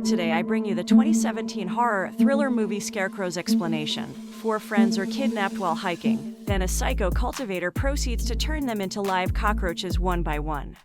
Today I bring you the 2017 horror thriller movie Scarecrows explanation. 4 friends are kidnapped while hiking. Then a psycho cultivator proceeds to turn them into live cockroaches one by one.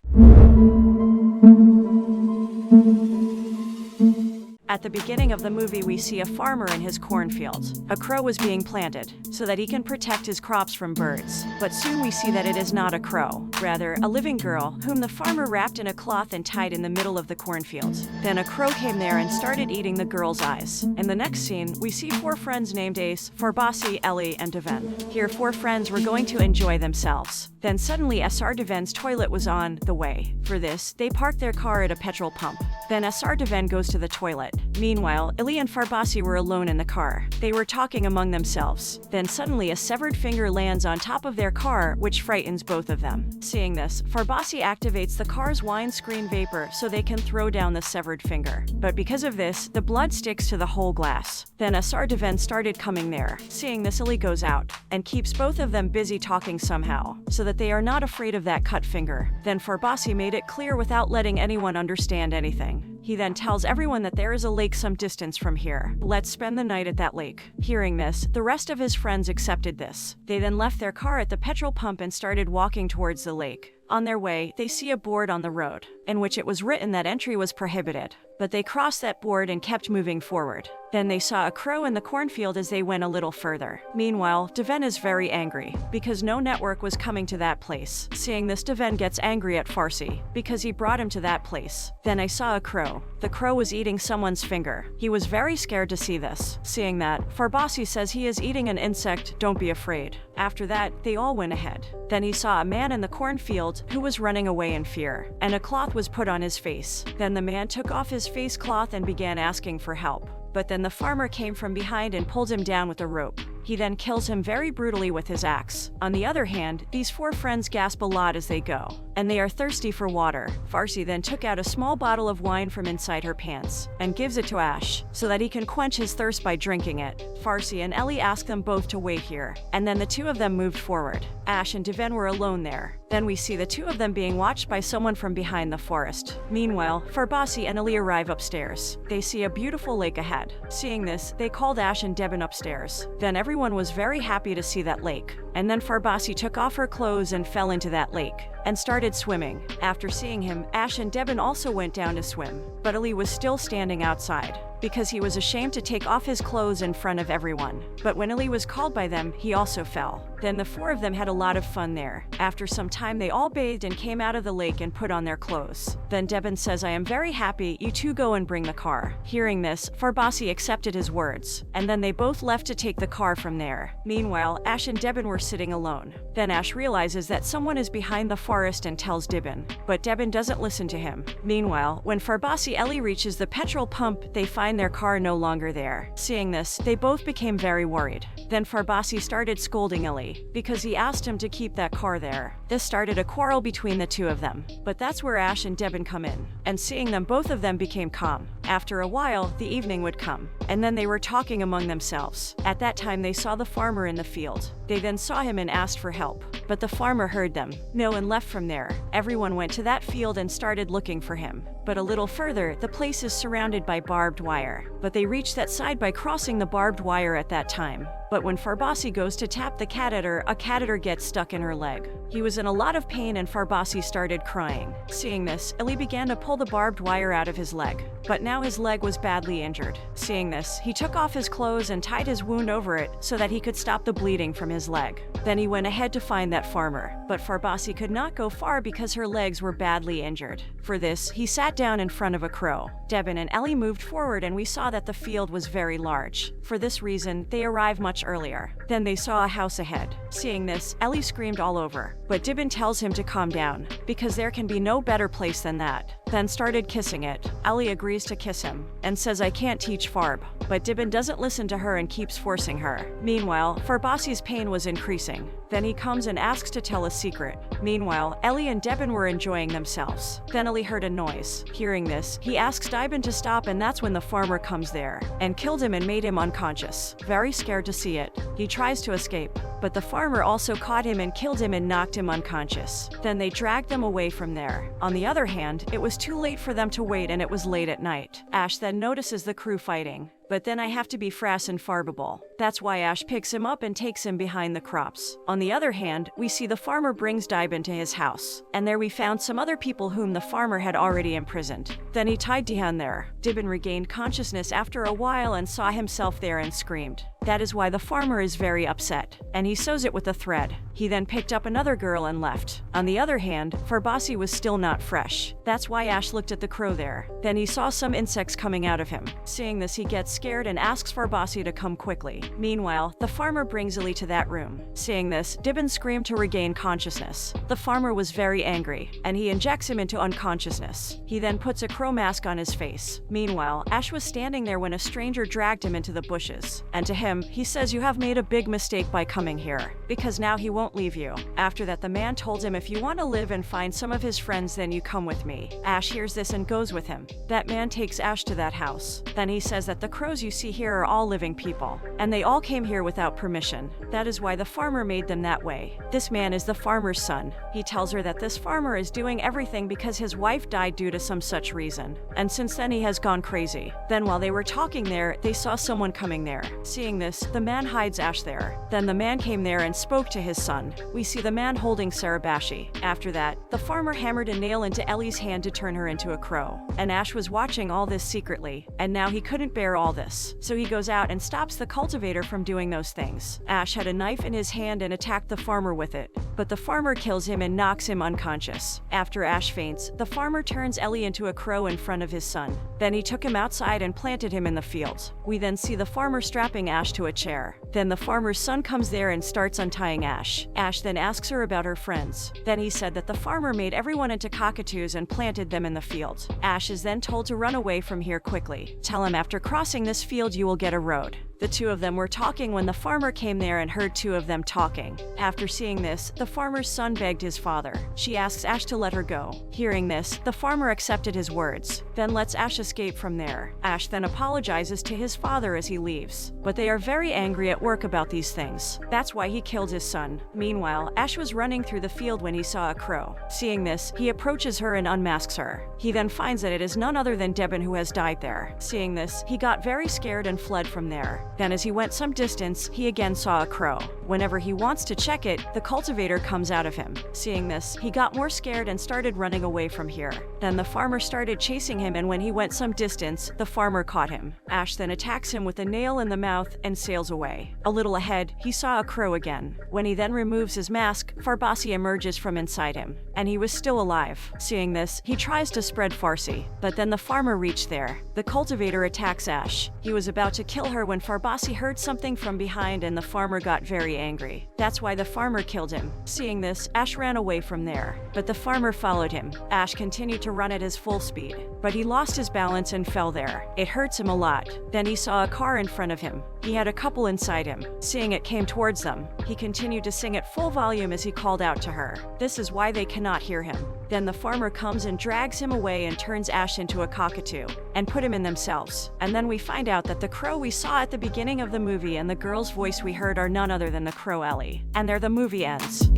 At the beginning of the movie, we see a farmer in his cornfield. A crow was being planted so that he can protect his crops from birds. But soon we see that it is not a crow, rather a living girl whom the farmer wrapped in a cloth and tied in the middle of the cornfield. Then a crow came there and started eating the girl's eyes. In the next scene, we see 4 friends named Ace, Farbasi, Ellie, and Devin. Here 4 friends were going to enjoy themselves. Then suddenly SR Devin's toilet was on the way. For this, they parked their car at a petrol pump. Then SR Devin goes to the toilet. Meanwhile, Ellie and Farbasi were alone in the car. They were talking among themselves. Then suddenly a severed finger lands on top of their car, which frightens both of them. Seeing this, Farbasi activates the car's windscreen vapor so they can throw down the severed finger. But because of this, the blood sticks to the whole glass. Then SR Devin started coming there. Seeing this, Ellie goes out and keeps both of them busy talking somehow, so that they are not afraid of that cut finger. Then Farbasi made it clear without letting anyone understand anything. He then tells everyone that there is a lake some distance from here. Let's spend the night at that lake. Hearing this, the rest of his friends accepted this. They then left their car at the petrol pump and started walking towards the lake. On their way, they see a board on the road, in which it was written that entry was prohibited. But they crossed that board and kept moving forward. Then they saw a crow in the cornfield as they went a little further. Meanwhile, Devin is very angry, because no network was coming to that place. Seeing this, Devin gets angry at Farsi, because he brought him to that place. Then I saw a crow. The crow was eating someone's finger. He was very scared to see this. Seeing that, Farbasi says he is eating an insect, don't be afraid. After that, they all went ahead. Then he saw a man in the cornfield who was running away in fear, and a cloth was put on his face. Then the man took off his face cloth and began asking for help. But then the farmer came from behind and pulled him down with a rope. He then kills him very brutally with his axe. On the other hand, these 4 friends gasp a lot as they go, and they are thirsty for water. Farsi then took out a small bottle of wine from inside her pants and gives it to Ash so that he can quench his thirst by drinking it. Farsi and Ellie ask them both to wait here, and then the 2 of them moved forward. Ash and Devin were alone there. Then we see the 2 of them being watched by someone from behind the forest. Meanwhile, Farbasi and Ellie arrive upstairs. They see a beautiful lake ahead. Seeing this, they called Ash and Devin upstairs. Then everyone was very happy to see that lake. And then Farbasi took off her clothes and fell into that lake and started swimming. After seeing him, Ash and Devin also went down to swim. But Ali was still standing outside because he was ashamed to take off his clothes in front of everyone. But when Ali was called by them, he also fell. Then the 4 of them had a lot of fun there. After some time, they all bathed and came out of the lake and put on their clothes. Then Devin says, I am very happy, you 2 go and bring the car. Hearing this, Farbasi accepted his words, and then they both left to take the car from there. Meanwhile, Ash and Devin were sitting alone. Then Ash realizes that someone is behind the forest and tells Devin, but Devin doesn't listen to him. Meanwhile, when Farbasi Ellie reaches the petrol pump, they find their car no longer there. Seeing this, they both became very worried. Then Farbasi started scolding Ellie because he asked him to keep that car there. This started a quarrel between the 2 of them. But that's where Ash and Devin come in, and seeing them, both of them became calm. After a while, the evening would come, and then they were talking among themselves. At that time, they saw the farmer in the field. They then saw him and asked for help, but the farmer heard them. No, and left from there. Everyone went to that field and started looking for him. But a little further, the place is surrounded by barbed wire. But they reached that side by crossing the barbed wire at that time. But when Farbasi goes to tap the catheter, a catheter gets stuck in her leg. He was in a lot of pain and Farbasi started crying. Seeing this, Ellie began to pull the barbed wire out of his leg. But now his leg was badly injured. Seeing this, he took off his clothes and tied his wound over it so that he could stop the bleeding from his leg. Then he went ahead to find that farmer. But Farbasi could not go far because her legs were badly injured. For this, he sat down in front of a crow. Devin and Ellie moved forward and we saw that the field was very large. For this reason, they arrived much earlier. Then they saw a house ahead. Seeing this, Ellie screamed all over. But Devin tells him to calm down, because there can be no better place than that. Then started kissing it. Ellie agrees to kiss him, and says I can't teach Farb. But Devin doesn't listen to her and keeps forcing her. Meanwhile, Farbasi's pain was increasing. Then he comes and asks to tell a secret. Meanwhile, Ellie and Devin were enjoying themselves. Then Ellie heard a noise. Hearing this, he asks Devin to stop, and that's when the farmer comes there and killed him and made him unconscious. Very scared to see it, he tries to escape, but the farmer also caught him and killed him and knocked him unconscious. Then they dragged them away from there. On the other hand, it was too late for them to wait and it was late at night. Ash then notices the crew fighting. But then I have to be frass and farbable. That's why Ash picks him up and takes him behind the crops. On the other hand, we see the farmer brings Dibin to his house. And there we found some other people whom the farmer had already imprisoned. Then he tied Dihan there. Dibin regained consciousness after a while and saw himself there and screamed. That is why the farmer is very upset. And he sews it with a thread. He then picked up another girl and left. On the other hand, Farbasi was still not fresh. That's why Ash looked at the crow there. Then he saw some insects coming out of him. Seeing this, he gets scared and asks Farbasi to come quickly. Meanwhile, the farmer brings Ili to that room. Seeing this, Dibin screamed to regain consciousness. The farmer was very angry, and he injects him into unconsciousness. He then puts a crow mask on his face. Meanwhile, Ash was standing there when a stranger dragged him into the bushes. And to him, he says, "You have made a big mistake by coming here, because now he won't leave you." After that, the man told him, "If you want to live and find some of his friends, then you come with me." Ash hears this and goes with him. That man takes Ash to that house. Then he says that the crows you see here are all living people, and they all came here without permission. That is why the farmer made them that way. This man is the farmer's son. He tells her that this farmer is doing everything because his wife died due to some such reason, and since then he has gone crazy. Then while they were talking there, they saw someone coming there. Seeing this, the man hides Ash there. Then the man came there and spoke to his son. We see the man holding Sarabashi. After that, the farmer hammered a nail into Ellie's hand to turn her into a crow. And Ash was watching all this secretly, and now he couldn't bear all this. So he goes out and stops the cultivator from doing those things. Ash had a knife in his hand and attacked the farmer with it, but the farmer kills him and knocks him unconscious. After Ash faints, the farmer turns Ellie into a crow in front of his son. Then he took him outside and planted him in the field. We then see the farmer strapping Ash to a chair. Then the farmer's son comes there and starts untying Ash. Ash then asks her about her friends. Then he said that the farmer made everyone into cockatoos and planted them in the field. Ash is then told to run away from here quickly. Tell him after crossing this field you will get a road. The two of them were talking when the farmer came there and heard two of them talking. After seeing this, the farmer's son begged his father. She asks Ash to let her go. Hearing this, the farmer accepted his words, then lets Ash escape from there. Ash then apologizes to his father as he leaves, but they are very angry at work about these things. That's why he killed his son. Meanwhile, Ash was running through the field when he saw a crow. Seeing this, he approaches her and unmasks her. He then finds that it is none other than Debin who has died there. Seeing this, he got very scared and fled from there. Then as he went some distance, he again saw a crow. Whenever he wants to check it, the cultivator comes out of him. Seeing this, he got more scared and started running away from here. Then the farmer started chasing him, and when he went some distance, the farmer caught him. Ash then attacks him with a nail in the mouth and sails away. A little ahead, he saw a crow again. When he then removes his mask, Farbasi emerges from inside him, and he was still alive. Seeing this, he tries to spread Farsi, but then the farmer reached there. The cultivator attacks Ash. He was about to kill her when Farbasi heard something from behind and the farmer got very angry. That's why the farmer killed him. Seeing this, Ash ran away from there, but the farmer followed him. Ash continued to run at his full speed, but he lost his balance and fell there. It hurts him a lot. Then he saw a car in front of him. He had a couple inside him. Seeing it came towards them, he continued to sing at full volume as he called out to her. This is why they cannot hear him. Then the farmer comes and drags him away and turns Ash into a cockatoo and put him in themselves. And then we find out that the crow we saw at the beginning of the movie and the girl's voice we heard are none other than the crow Ellie. And there the movie ends.